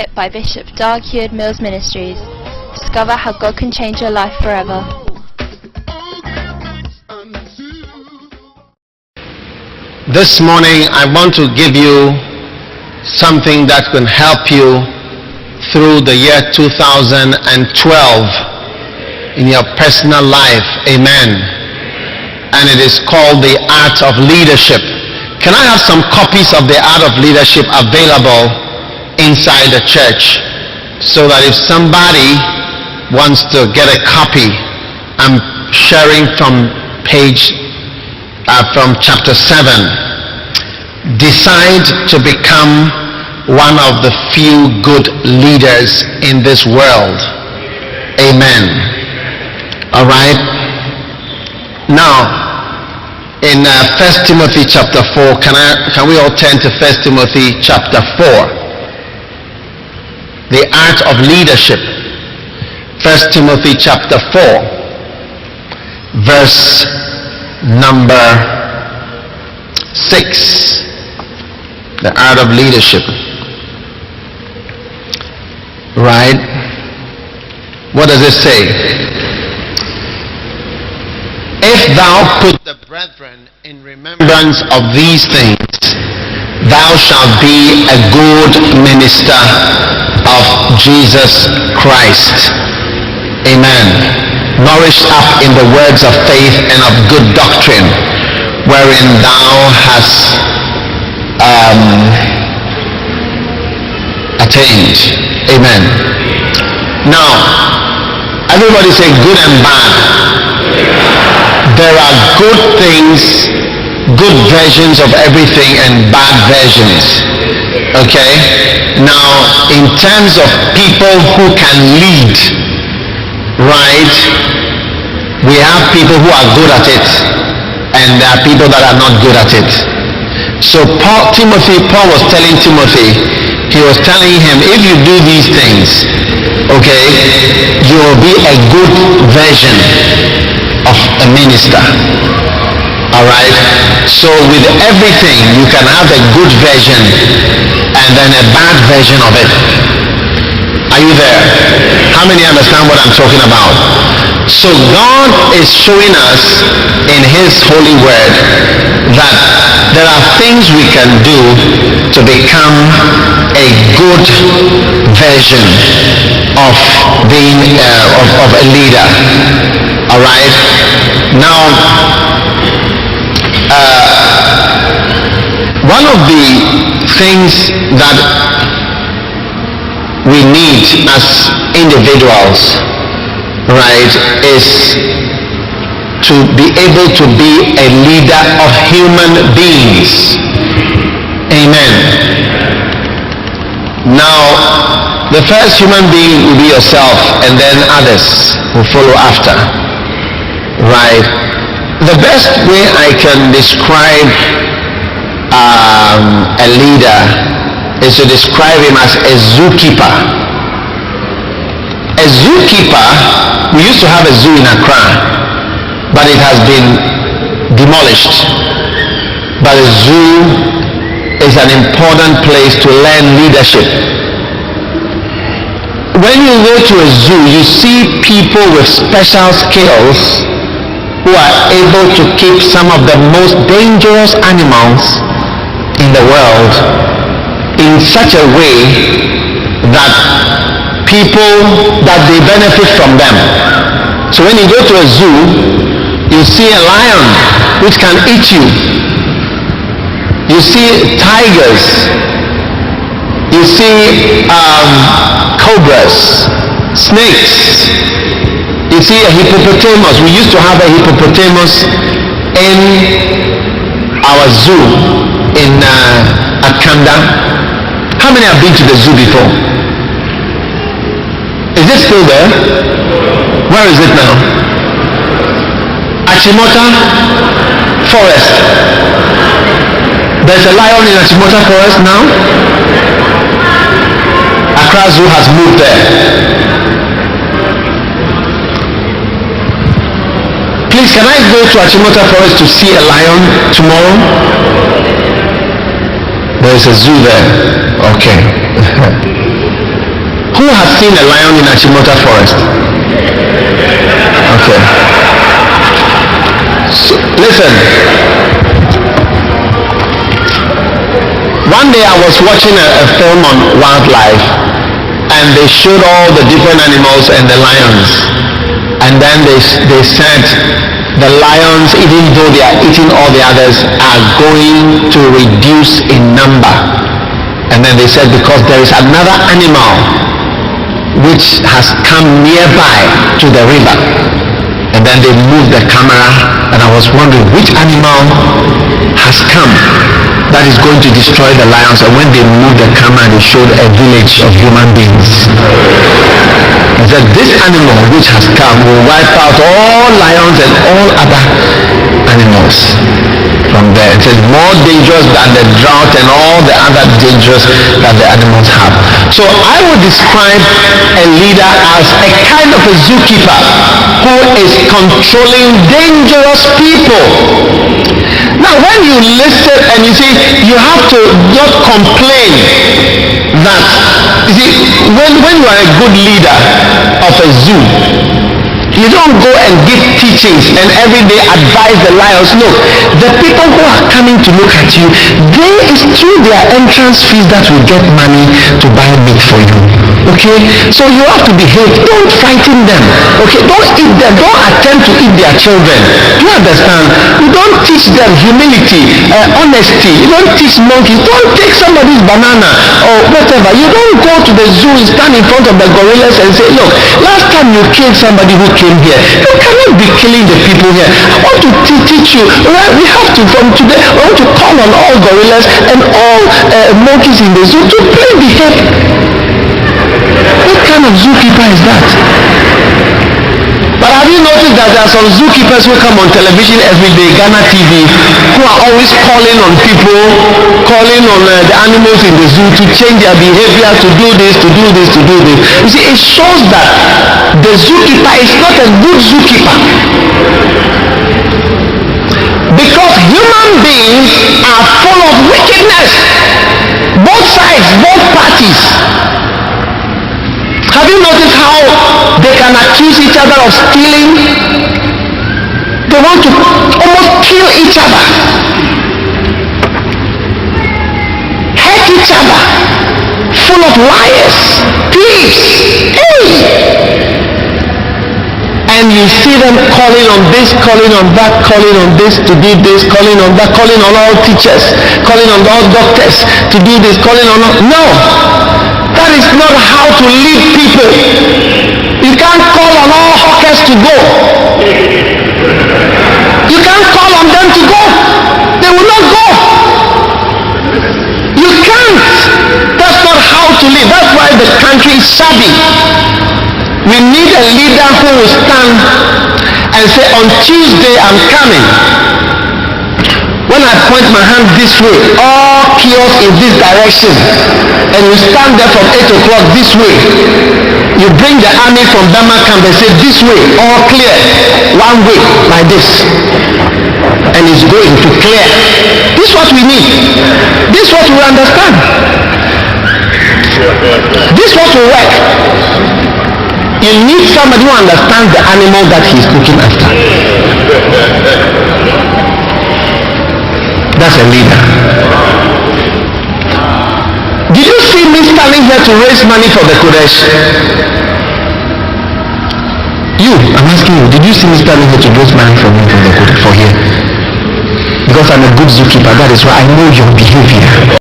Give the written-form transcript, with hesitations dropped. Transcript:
tip by Bishop Dag Heward-Mills Ministries. Discover how God can change your life forever. This morning I want to give you something that can help you through the year 2012 in your personal life. Amen. And it is called the Art of Leadership. Can I have some copies of the Art of Leadership available inside the church, so that if somebody wants to get a copy? I'm sharing from chapter 7. Decide to become one of the few good leaders in this world. Amen. All right. Now, in 1 Timothy chapter 4, can we all turn to 1 Timothy chapter 4? The Art of Leadership. 1 Timothy chapter 4, verse number 6. The Art of Leadership. Right? What does it say? If thou put the brethren in remembrance of these things, thou shalt be a good minister of Jesus Christ. Amen. Nourished up in the words of faith and of good doctrine, wherein thou hast attained. Amen. Now, everybody say good and bad. There are good things, good versions of everything, and bad versions. Okay? Now, in terms of people who can lead, right, we have people who are good at it, and there are people that are not good at it. So Paul was telling Timothy, he was telling him, if you do these things, okay, you will be a good version of a minister. Alright? So with everything, you can have a good version and then a bad version of it. Are you there? How many understand what I'm talking about? So God is showing us in His holy word that there are things we can do to become a good version of being of a leader. All right. Now, one of the things that we need as individuals, right, is to be able to be a leader of human beings. Amen. Now, the first human being will be yourself, and then others will follow after. Right? The best way I can describe a leader is to describe him as a zookeeper. A zookeeper, we used to have a zoo in Accra, but it has been demolished. But a zoo is an important place to learn leadership. When you go to a zoo, you see people with special skills who are able to keep some of the most dangerous animals in the world in such a way that they benefit from them. So when you go to a zoo, you see a lion which can eat you. You see tigers. You see cobras, snakes. You see a hippopotamus. We used to have a hippopotamus in our zoo in Akanda. How many have been to the zoo before? Is it still there? Where is it now? Achimota Forest. There's a lion in Achimota Forest now. Accra Zoo has moved there. Please, can I go to Achimota Forest to see a lion tomorrow? There is a zoo there. Okay. Who has seen a lion in Achimota Forest? Okay. So, listen. One day I was watching a film on wildlife, and they showed all the different animals and the lions. And then they said the lions, even though they are eating all the others, are going to reduce in number. And then they said because there is another animal which has come nearby to the river. And then they moved the camera, and I was wondering which animal has come that is going to destroy the lions. And when they moved the camera, they showed a village of human beings. He said this animal which has come will wipe out all lions and all other animals from there. It says more dangerous than the drought and all the other dangers that the animals have. So I would describe a leader as a kind of a zookeeper who is controlling dangerous people. Now when you listen and you see, you have to not complain that, you see, when you are a good leader of a zoo, you don't go and give teachings and every day advise the lions. No, the people who are coming to look at you, it's through their entrance fees that will get money to buy meat for you. Okay, so you have to behave. Don't frighten them. Okay, don't eat them. Don't attempt to eat their children. Do you understand? You don't teach them humility, honesty. You don't teach monkeys. Don't take somebody's banana or whatever. You don't go to the zoo and stand in front of the gorillas and say, look, last time you killed somebody who came here, you cannot be killing the people here. I want to teach you. We have to, from today, I want to call on all gorillas and all monkeys in the zoo to play the hip. What kind of zookeeper is that? But have you noticed that there are some zookeepers who come on television every day, Ghana TV, who are always calling on people, calling on the animals in the zoo to change their behavior, to do this, to do this, to do this. You see, it shows that the zookeeper is not a good zookeeper. Because human beings are full of wickedness. Both sides, both parties. Have you noticed how they can accuse each other of stealing? They want to almost kill each other, hurt each other, full of liars, thieves. Hey! And you see them calling on this, calling on that, calling on this to do this, calling on that, calling on all teachers, calling on all doctors to do this, calling on all... No! That is not how to lead people. You can't call on all hawkers to go. You can't call on them to go. They will not go. You can't. That's not how to lead. That's why the country is shabby. We need a leader who will stand and say, on Tuesday I'm coming. When I point my hand this way, all chaos in this direction, and you stand there from 8 o'clock this way. You bring the army from Burma camp and say this way, all clear, one way, like this, and it's going to clear. This is what we need. This is what we understand. This is what will work. You need somebody who understands the animal that he's looking after. That's a leader. Did you see me standing here to raise money for the Kodesh? I'm asking you, did you see me standing here to raise money for me for the Kodesh, for here? Because I'm a good zookeeper, that is why I know your behavior.